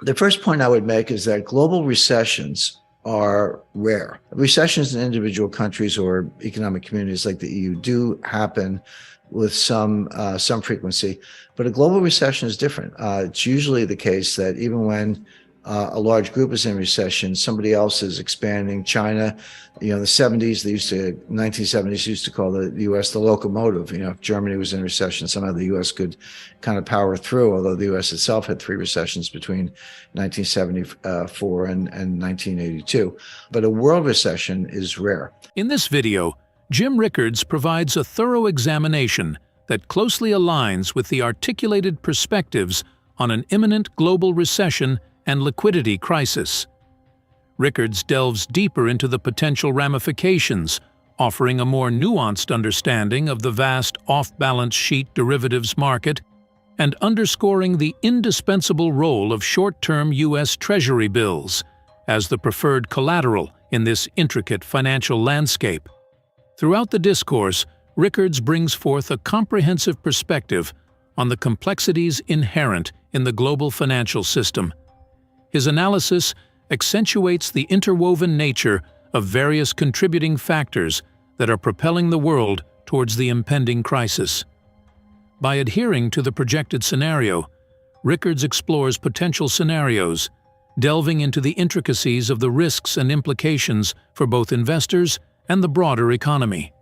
The first point I would make is that global recessions are rare. Recessions in individual countries or economic communities like the EU do happen with some frequency, but a global recession is different. It's usually the case that even when a large group is in recession, somebody else is expanding. China, in the 70s, 1970s used to call the U.S. the locomotive. If Germany was in recession, somehow the U.S. could kind of power through, although the U.S. itself had 3 recessions between 1974 and 1982. But a world recession is rare. In this video, Jim Rickards provides a thorough examination that closely aligns with the articulated perspectives on an imminent global recession and liquidity crisis. Rickards delves deeper into the potential ramifications, offering a more nuanced understanding of the vast off-balance sheet derivatives market and underscoring the indispensable role of short-term U.S. Treasury bills as the preferred collateral in this intricate financial landscape. Throughout the discourse, Rickards brings forth a comprehensive perspective on the complexities inherent in the global financial system. His analysis accentuates the interwoven nature of various contributing factors that are propelling the world towards the impending crisis. By adhering to the projected scenario, Rickards explores potential scenarios, delving into the intricacies of the risks and implications for both investors and the broader economy.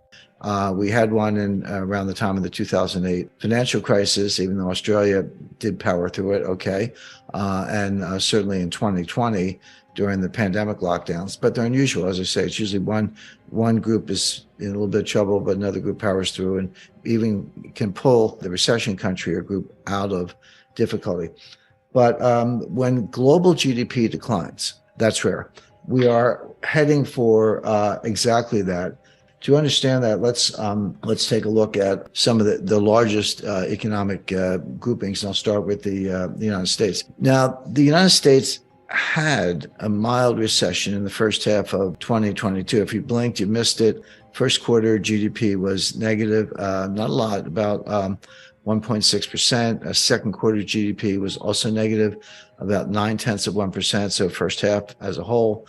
We had one around the time of the 2008 financial crisis, even though Australia did power through it, okay, and certainly in 2020 during the pandemic lockdowns. But they're unusual, as I say. It's usually one group is in a little bit of trouble, but another group powers through and even can pull the recession country or group out of difficulty. But when global GDP declines, that's rare. We are heading for exactly that. To understand that, let's take a look at some of the largest economic groupings, and I'll start with the United States. Now, the United States had a mild recession in the first half of 2022. If you blinked, you missed it. First quarter GDP was negative, not a lot, about 1.6%. Second quarter GDP was also negative, about 0.9%. So first half as a whole,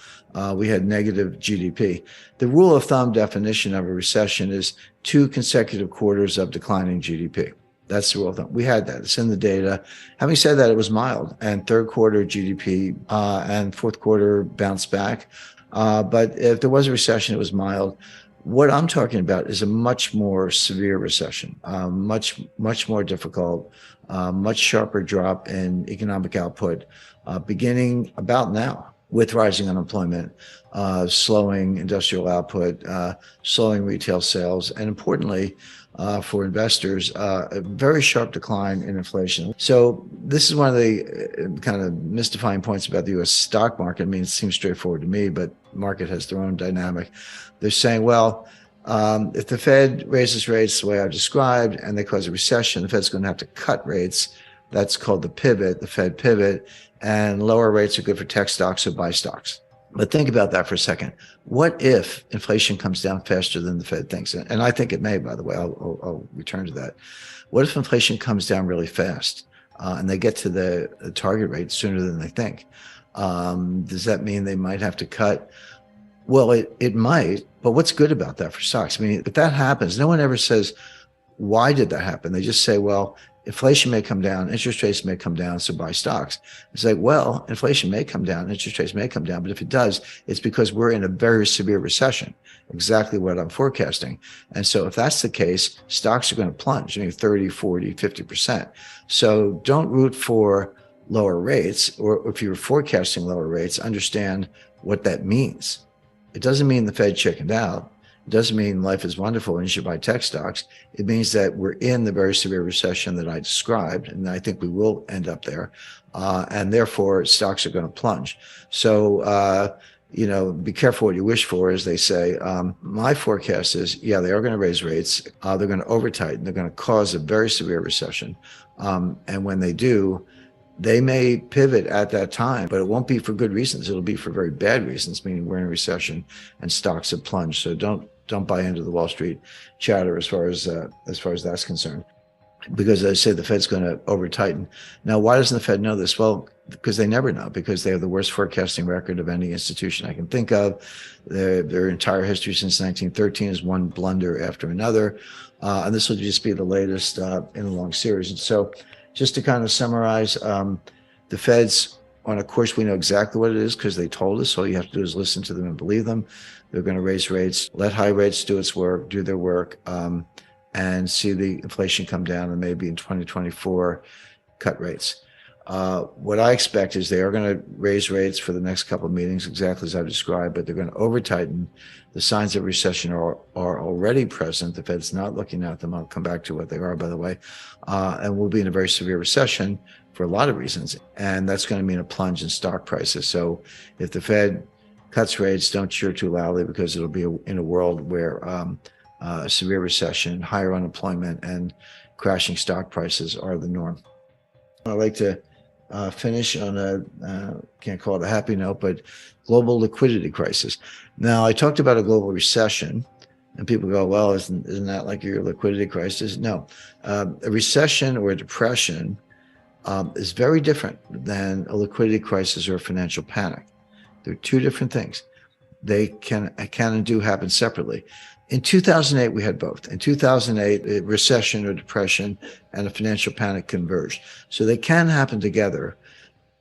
we had negative GDP. The rule of thumb definition of a recession is 2 consecutive quarters of declining GDP. That's the rule of thumb. We had that. It's in the data. Having said that, it was mild, and third quarter GDP and fourth quarter bounced back. But if there was a recession, it was mild. What I'm talking about is a much more severe recession, much more difficult, much sharper drop in economic output, beginning about now with rising unemployment, slowing industrial output, slowing retail sales, and importantly, for investors, a very sharp decline in inflation. So this is one of the kind of mystifying points about the U.S. stock market. I mean, it seems straightforward to me, but the market has their own dynamic. They're saying, well, if the Fed raises rates the way I described and they cause a recession, the Fed's going to have to cut rates. That's called the pivot, the Fed pivot, and lower rates are good for tech stocks, so buy stocks. But think about that for a second. What if inflation comes down faster than the Fed thinks? And I think it may, by the way. I'll return to that. What if inflation comes down really fast and they get to the target rate sooner than they think? Does that mean they might have to cut? Well, it might, but what's good about that for stocks? I mean, if that happens, no one ever says, why did that happen? They just say, well, inflation may come down, interest rates may come down, so buy stocks. It's like, well, inflation may come down, interest rates may come down, but if it does, it's because we're in a very severe recession, exactly what I'm forecasting. And so if that's the case, stocks are going to plunge, 30, 40, 50%. So don't root for lower rates, or if you're forecasting lower rates, understand what that means. It doesn't mean the Fed chickened out. It doesn't mean life is wonderful and you should buy tech stocks. It means that we're in the very severe recession that I described, and I think we will end up there. And therefore, stocks are going to plunge. So, be careful what you wish for, as they say. My forecast is, yeah, they are going to raise rates. They're going to over-tighten. They're going to cause a very severe recession. And when they do, they may pivot at that time, but it won't be for good reasons. It'll be for very bad reasons, meaning we're in a recession and stocks have plunged. So don't buy into the Wall Street chatter as far as that's concerned. Because as I say, the Fed's going to over tighten. Now, why doesn't the Fed know this? Well, because they never know, because they have the worst forecasting record of any institution I can think of. Their entire history since 1913 is one blunder after another. And this will just be the latest in a long series. And so just to kind of summarize, the Fed's on a course. We know exactly what it is because they told us. All you have to do is listen to them and believe them. They're going to raise rates, let high rates do its work, do their work, and see the inflation come down, and maybe in 2024 cut rates. What I expect is they are going to raise rates for the next couple of meetings, exactly as I've described, but they're going to over-tighten. The signs of recession are already present. The Fed's not looking at them. I'll come back to what they are, by the way. And we'll be in a very severe recession for a lot of reasons. And that's going to mean a plunge in stock prices. So if the Fed cuts rates, don't cheer too loudly, because it'll be in a world where severe recession, higher unemployment, and crashing stock prices are the norm. I'd like to finish on a, can't call it a happy note, but global liquidity crisis. Now, I talked about a global recession, and people go, well, isn't that like your liquidity crisis? No. A recession or a depression is very different than a liquidity crisis or a financial panic. They're two different things. They can and do happen separately. In 2008, we had both. In 2008, a recession or depression and a financial panic converged. So they can happen together,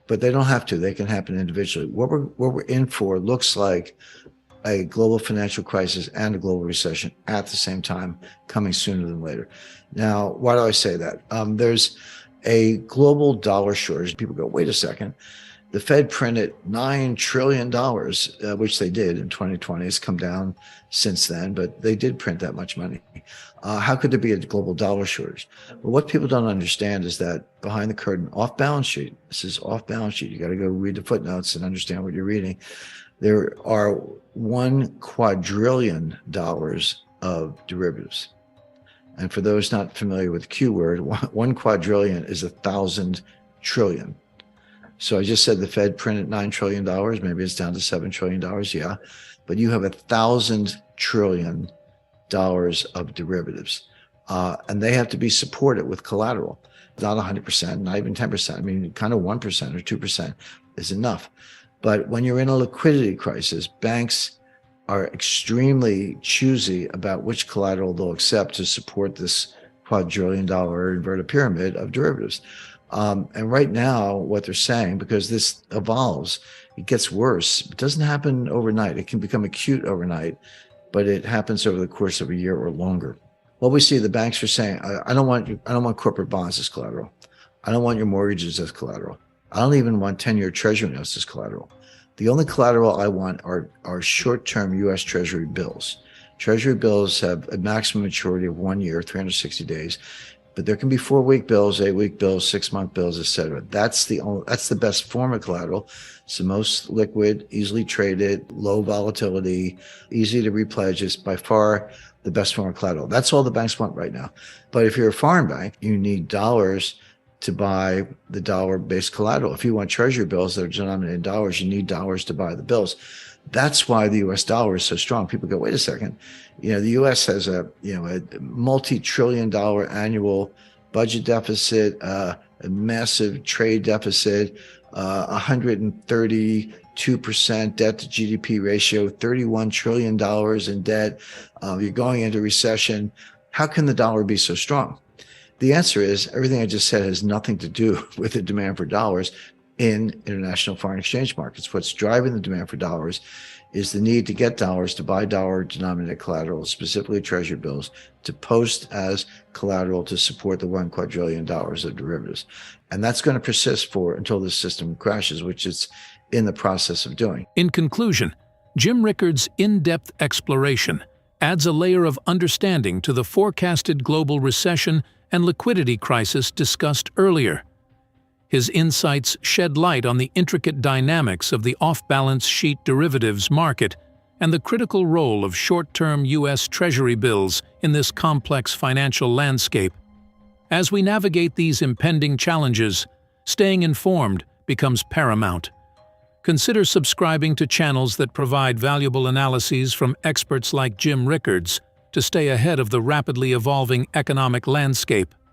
but they don't have to. They can happen individually. What we're in for looks like a global financial crisis and a global recession at the same time, coming sooner than later. Now, why do I say that? There's a global dollar shortage. People go, wait a second. The Fed printed $9 trillion, which they did in 2020. It's come down since then, but they did print that much money. How could there be a global dollar shortage? Well, what people don't understand is that behind the curtain, off balance sheet, this is off balance sheet. You got to go read the footnotes and understand what you're reading. There are $1 quadrillion of derivatives. And for those not familiar with the Q word, 1 quadrillion is 1,000 trillion. So I just said the Fed printed $9 trillion. Maybe it's down to $7 trillion. Yeah. But you have 1,000 trillion of derivatives. And they have to be supported with collateral. Not 100%, not even 10%. I mean, kind of 1% or 2% is enough. But when you're in a liquidity crisis, banks are extremely choosy about which collateral they'll accept to support this quadrillion-dollar inverted pyramid of derivatives. And right now, what they're saying, because this evolves, it gets worse. It doesn't happen overnight. It can become acute overnight, but it happens over the course of a year or longer. What we see, the banks are saying, I don't want corporate bonds as collateral. I don't want your mortgages as collateral. I don't even want 10-year Treasury notes as collateral. The only collateral I want are short-term U.S. Treasury bills. Treasury bills have a maximum maturity of 1 year, 360 days. But there can be 4-week bills, 8-week bills, 6-month bills, et cetera. That's the best form of collateral. It's the most liquid, easily traded, low volatility, easy to repledge. It's by far the best form of collateral. That's all the banks want right now. But if you're a foreign bank, you need dollars to buy the dollar-based collateral. If you want Treasury bills that are denominated in dollars, you need dollars to buy the bills. That's why the U.S. dollar is so strong. People go, wait a second. The U.S. has a multi-trillion-dollar annual budget deficit, a massive trade deficit, 132% debt to GDP ratio, $31 trillion in debt. You're going into recession. How can the dollar be so strong? The answer is everything I just said has nothing to do with the demand for dollars in international foreign exchange markets. What's driving the demand for dollars is the need to get dollars to buy dollar-denominated collateral, specifically Treasury bills, to post as collateral to support the $1 quadrillion of derivatives. And that's going to persist until the system crashes, which it's in the process of doing. In conclusion, Jim Rickards' in-depth exploration adds a layer of understanding to the forecasted global recession and liquidity crisis discussed earlier. His insights shed light on the intricate dynamics of the off-balance sheet derivatives market and the critical role of short-term U.S. Treasury bills in this complex financial landscape. As we navigate these impending challenges, staying informed becomes paramount. Consider subscribing to channels that provide valuable analyses from experts like Jim Rickards to stay ahead of the rapidly evolving economic landscape.